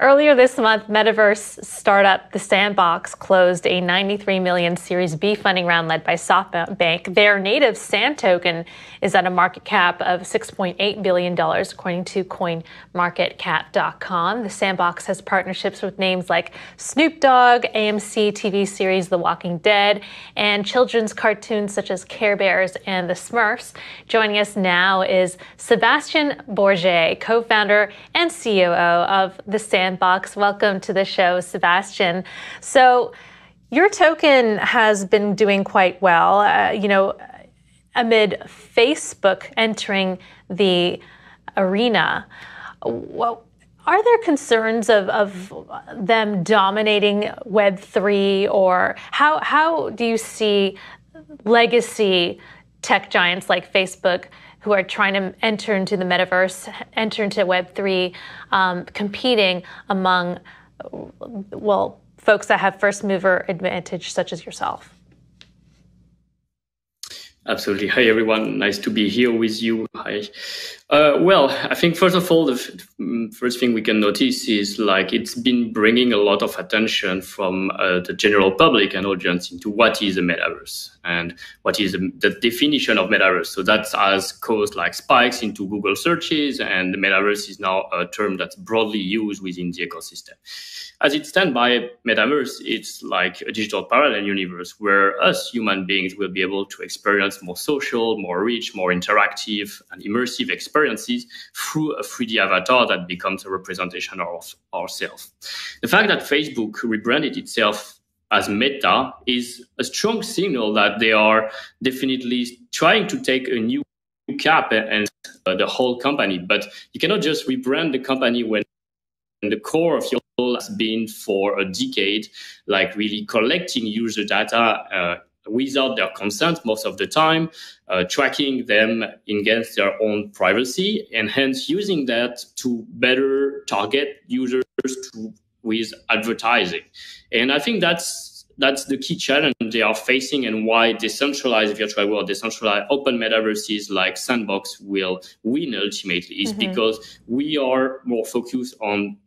Earlier this month, Metaverse startup The Sandbox closed a $93 million Series B funding round led by SoftBank. Their native Sand token is at a market cap of $6.8 billion, according to CoinMarketCap.com. The Sandbox has partnerships with names like Snoop Dogg, AMC TV series The Walking Dead, and children's cartoons such as Care Bears and The Smurfs. Joining us now is Sebastien BORGET, co-founder and COO of The Sandbox. Welcome to the show, Sebastien. So your token has been doing quite well, amid Facebook entering the arena. Well, are there concerns of them dominating Web3, or how do you see legacy tech giants like Facebook, who are trying to enter into the metaverse, enter into Web3, competing among, folks that have first mover advantage, such as yourself? Absolutely. Hi, everyone. Nice to be here with you. Hi. I think first of all, the first thing we can notice is it's been bringing a lot of attention from the general public and audience into what is a metaverse and what is the definition of metaverse. So that has caused spikes into Google searches, and the metaverse is now a term that's broadly used within the ecosystem. As it stands by metaverse, it's like a digital parallel universe where us human beings will be able to experience more social, more rich, more interactive and immersive experiences through a 3D avatar that becomes a representation of ourselves. The fact that Facebook rebranded itself as Meta is a strong signal that they are definitely trying to take a new cap and the whole company. But you cannot just rebrand the company when the core of your role has been for a decade, really collecting user data without their consent most of the time, tracking them against their own privacy, and hence using that to better target users with advertising. And I think that's the key challenge they are facing, and why decentralized virtual world, decentralized open metaverses like Sandbox will win ultimately, is because we are more focused on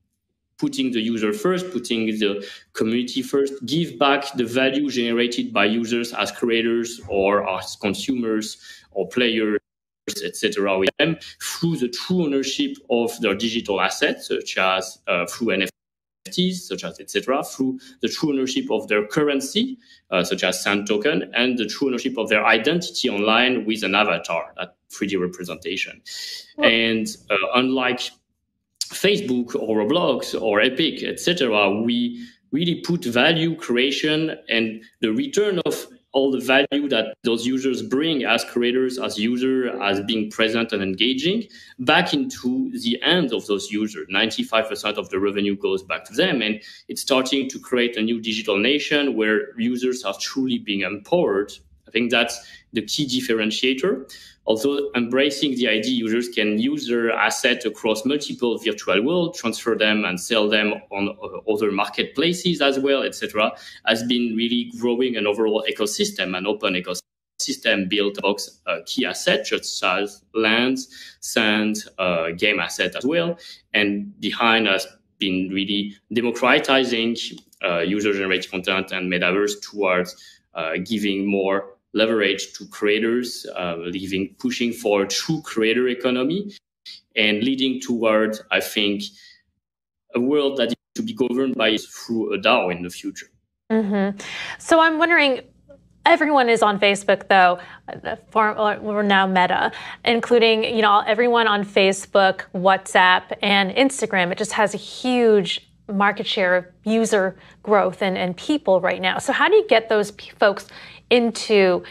putting the user first, putting the community first, give back the value generated by users as creators or as consumers or players, etc., with them through the true ownership of their digital assets, such as through NFTs, such as etc., through the true ownership of their currency, such as Sand token, and the true ownership of their identity online with an avatar, that 3D representation. Well, and unlike Facebook or Roblox or Epic, etc., we really put value creation and the return of all the value that those users bring as creators, as users, as being present and engaging, back into the hands of those users. 95% of the revenue goes back to them, and it's starting to create a new digital nation where users are truly being empowered. I think that's the key differentiator. Also, embracing the idea users can use their assets across multiple virtual worlds, transfer them and sell them on other marketplaces as well, etc., has been really growing an overall ecosystem, an open ecosystem built of key assets such as lands, sand, game asset as well. And behind us been really democratizing user-generated content and metaverse towards giving more leverage to creators, pushing for a true creator economy, and leading toward, I think, a world that is to be governed by through a DAO in the future. So I'm wondering, everyone is on Facebook, though. We're now Meta, including everyone on Facebook, WhatsApp, and Instagram. It just has a huge market share of user growth and people right now. So how do you get those folks into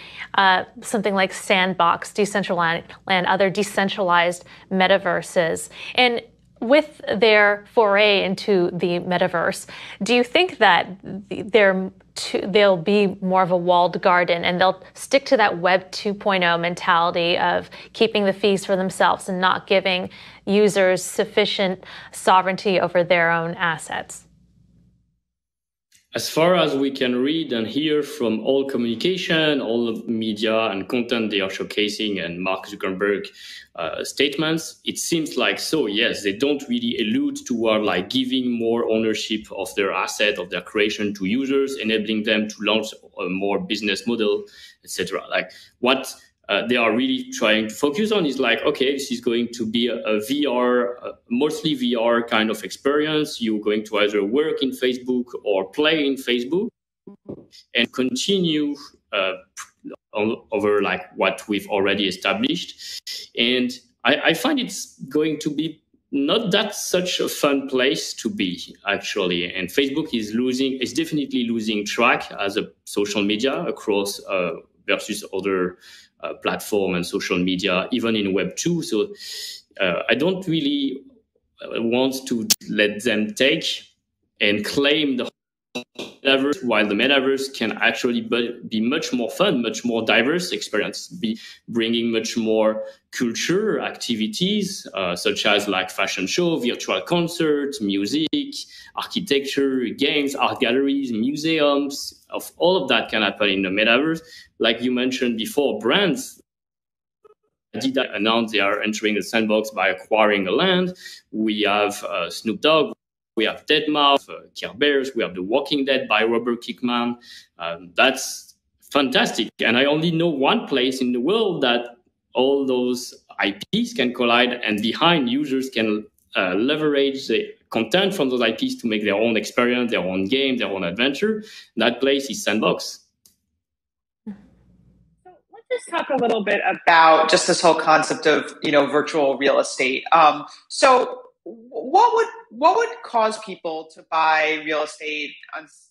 something like Sandbox, Decentraland, and other decentralized metaverses? And with their foray into the metaverse, do you think that they'll be more of a walled garden and they'll stick to that Web 2.0 mentality of keeping the fees for themselves and not giving users sufficient sovereignty over their own assets? As far as we can read and hear from all communication, all the media and content they are showcasing, and Mark Zuckerberg statements, it seems like so, yes, they don't really allude toward like giving more ownership of their asset, of their creation to users, enabling them to launch a more business model, etc. Like what they are really trying to focus on is like, okay, this is going to be a VR, mostly VR kind of experience. You're going to either work in Facebook or play in Facebook and continue over like what we've already established. And I find it's going to be not that such a fun place to be, actually. And Facebook is definitely losing track as a social media across versus other platform and social media, even in Web 2. So I don't really want to let them take and claim the metaverse, while the metaverse can actually be much more fun, much more diverse experience, be bringing much more culture activities, such as like fashion show, virtual concerts, music, architecture, games, art galleries, museums. Of all of that can happen in the metaverse. Like you mentioned before, brands Adidas announced they are entering the Sandbox by acquiring a land. We have Snoop Dogg, we have Deadmau5, Care Bears, we have The Walking Dead by Robert Kirkman. That's fantastic. And I only know one place in the world that all those IPs can collide, and behind users can leverage the content from those IPs to make their own experience, their own game, their own adventure. That place is Sandbox. Let's talk a little bit about just this whole concept of, virtual real estate. So what would cause people to buy real estate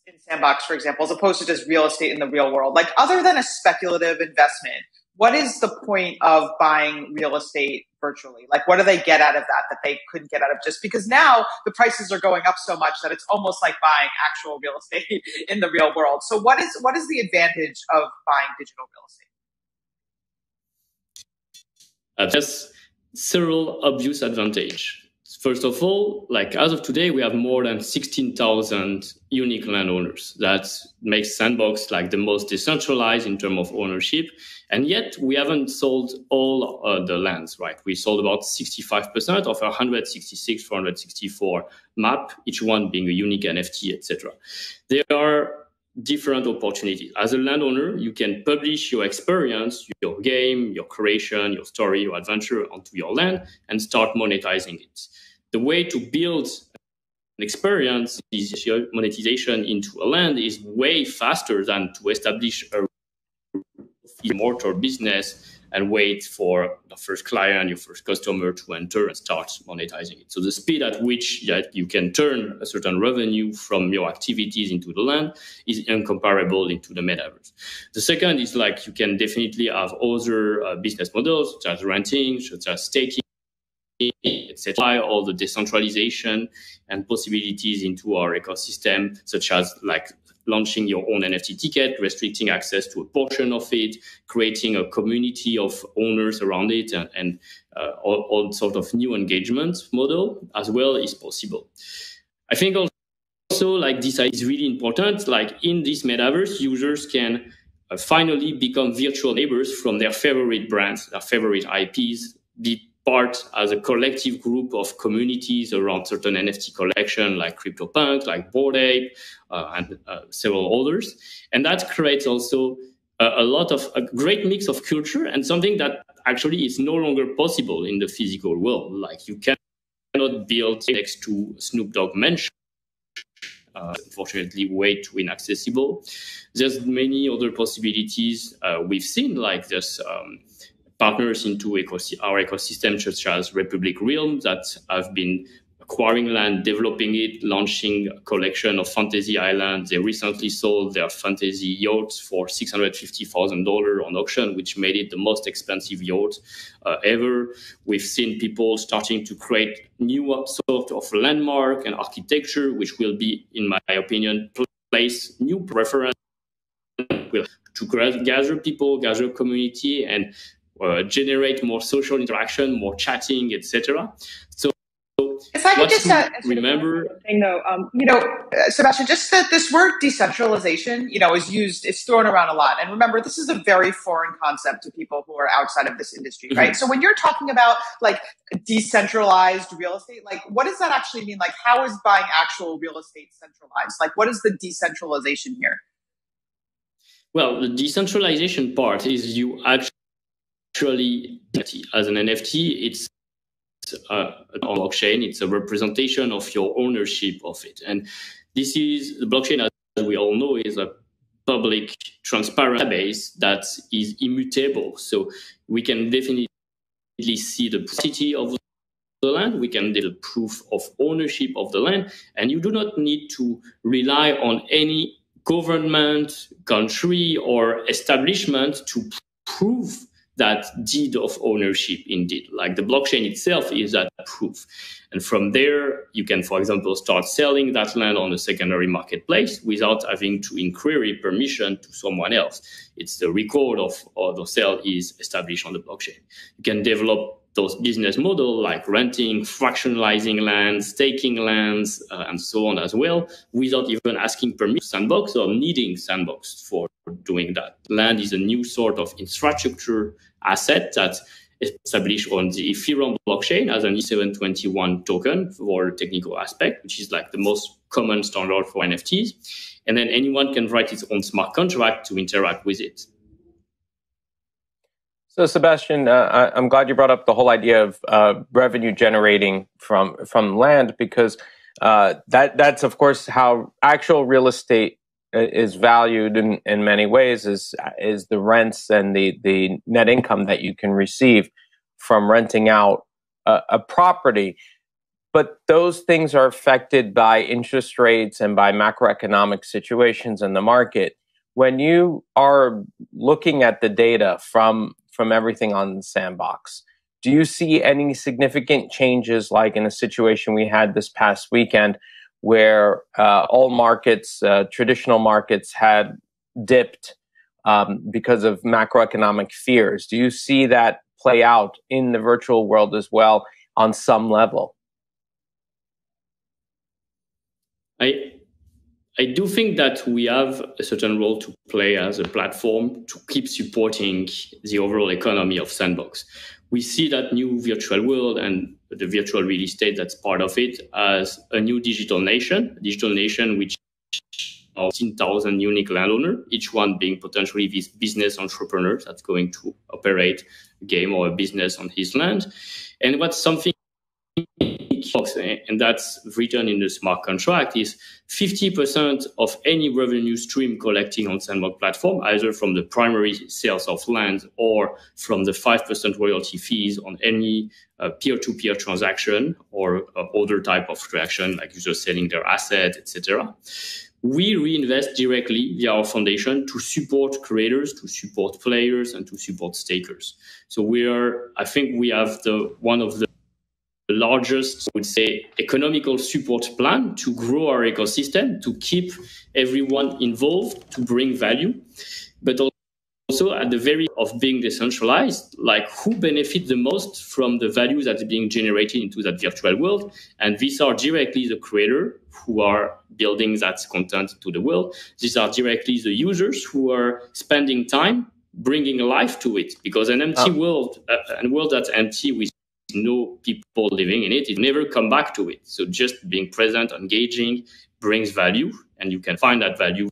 in Sandbox, for example, as opposed to just real estate in the real world? Like, other than a speculative investment, what is the point of buying real estate virtually? Like, what do they get out of that they couldn't get out of, just because now the prices are going up so much that it's almost like buying actual real estate in the real world? So what is the advantage of buying digital real estate? There's several obvious advantages. First of all, like as of today, we have more than 16,000 unique landowners. That makes Sandbox like the most decentralized in terms of ownership. And yet we haven't sold all the lands, right? We sold about 65% of our 166, 464 map, each one being a unique NFT, etc. There are different opportunities. As a landowner, you can publish your experience, your game, your creation, your story, your adventure onto your land and start monetizing it. The way to build an experience, is monetization into a land, is way faster than to establish a mortar business and wait for the first client, your first customer to enter and start monetizing it. So the speed at which you can turn a certain revenue from your activities into the land is incomparable into the metaverse. The second is like you can definitely have other business models, such as renting, such as staking, etc. All the decentralization and possibilities into our ecosystem, such as like launching your own NFT ticket, restricting access to a portion of it, creating a community of owners around it, and all sort of new engagement model as well is possible. I think also like this is really important. Like in this metaverse, users can finally become virtual neighbors from their favorite brands, their favorite IPs, be part as a collective group of communities around certain NFT collection like CryptoPunk, like BORGET, and several others. And that creates also a great mix of culture, and something that actually is no longer possible in the physical world. Like you cannot build next to Snoop Dogg mansion. Unfortunately, way too inaccessible. There's many other possibilities we've seen, like this partners into our ecosystem, such as Republic Realm, that have been acquiring land, developing it, launching a collection of fantasy islands. They recently sold their fantasy yachts for $650,000 on auction, which made it the most expensive yacht ever. We've seen people starting to create new sort of landmark and architecture, which will be, in my opinion, place new preference to gather people, gather community, and generate more social interaction, more chatting, etc. So If I could just remember, thing though, Sebastien, just that this word decentralization, is used, it's thrown around a lot. And remember, this is a very foreign concept to people who are outside of this industry, right? Mm-hmm. So when you're talking about like decentralized real estate, like what does that actually mean? Like how is buying actual real estate centralized? Like what is the decentralization here? Well, the decentralization part is you actually, as an NFT, it's on blockchain. It's a representation of your ownership of it. And this is, the blockchain, as we all know, is a public, transparent database that is immutable. So we can definitely see the property of the land. We can get a proof of ownership of the land. And you do not need to rely on any government, country, or establishment to prove that deed of ownership indeed. Like the blockchain itself is that proof. And from there, you can, for example, start selling that land on a secondary marketplace without having to inquiry permission to someone else. It's the record of the sale is established on the blockchain. You can develop those business models like renting, fractionalizing lands, staking lands, and so on as well, without even asking permission to Sandbox or needing Sandbox for doing that. Land is a new sort of infrastructure asset that's established on the Ethereum blockchain as an E721 token for technical aspect, which is like the most common standard for NFTs. And then anyone can write its own smart contract to interact with it. So, Sebastien, I'm glad you brought up the whole idea of revenue generating from land, because that's, of course, how actual real estate is valued in many ways, is the rents and the net income that you can receive from renting out a property. But those things are affected by interest rates and by macroeconomic situations in the market. When you are looking at the data from everything on Sandbox, do you see any significant changes, like in a situation we had this past weekend where all markets, traditional markets, had dipped because of macroeconomic fears? Do you see that play out in the virtual world as well on some level? I do think that we have a certain role to play as a platform to keep supporting the overall economy of Sandbox. We see that new virtual world and the virtual real estate that's part of it as a new digital nation which are 10,000 unique landowners, each one being potentially this business entrepreneur that's going to operate a game or a business on his land. And what's something, and that's written in the smart contract, is 50% of any revenue stream collecting on Sandbox platform, either from the primary sales of land or from the 5% royalty fees on any peer-to-peer transaction or other type of transaction, like users selling their asset, etc. We reinvest directly via our foundation to support creators, to support players, and to support stakers. So I think we have one of the largest, I would say, economical support plan to grow our ecosystem, to keep everyone involved, to bring value, but also at the very of being decentralized, like who benefits the most from the value that's being generated into that virtual world. And these are directly the creator who are building that content to the world. These are directly the users who are spending time bringing life to it, because an empty world, a world that's empty with no people living in it never come back to it. So just being present, engaging, brings value, and you can find that value.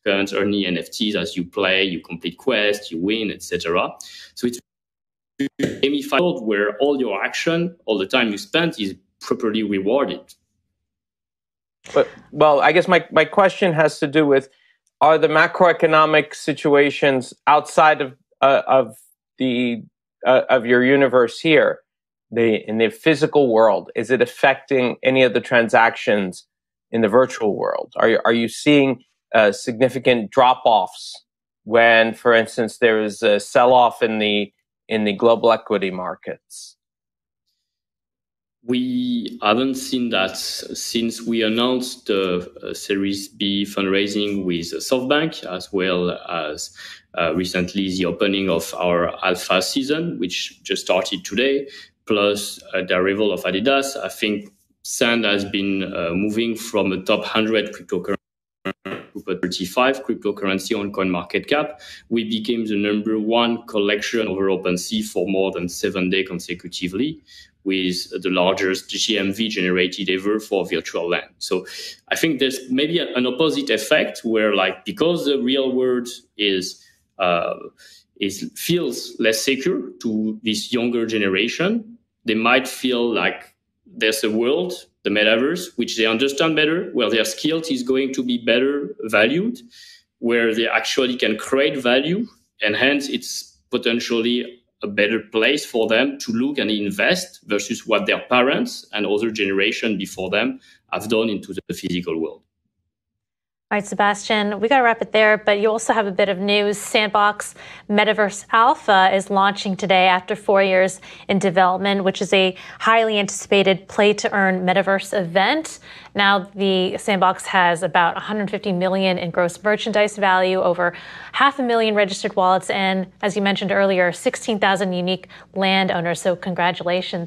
Earn NFTs as you play, you complete quests, you win, etc. So it's a gamified world where all your action, all the time you spend, is properly rewarded. But, well, I guess my question has to do with, are the macroeconomic situations outside of your universe here, in the physical world, is it affecting any of the transactions in the virtual world? Are you seeing significant drop-offs when, for instance, there is a sell-off in the global equity markets? We haven't seen that since we announced the Series B fundraising with SoftBank, as well as recently the opening of our alpha season, which just started today. plus the arrival of Adidas, I think Sand has been moving from a top 100 cryptocurrency to 35 cryptocurrency on CoinMarketCap. We became the #1 collection over OpenSea for more than 7 days consecutively, with the largest GMV generated ever for virtual land. So I think there's maybe an opposite effect where, like, because the real world feels less secure to this younger generation, they might feel like there's a world, the metaverse, which they understand better, where their skills is going to be better valued, where they actually can create value, and hence it's potentially a better place for them to look and invest versus what their parents and other generation before them have done into the physical world. All right, Sebastien, we got to wrap it there, but you also have a bit of news. Sandbox Metaverse Alpha is launching today after 4 years in development, which is a highly anticipated play-to-earn metaverse event. Now, the Sandbox has about 150 million in gross merchandise value, over 500,000 registered wallets, and as you mentioned earlier, 16,000 unique landowners. So congratulations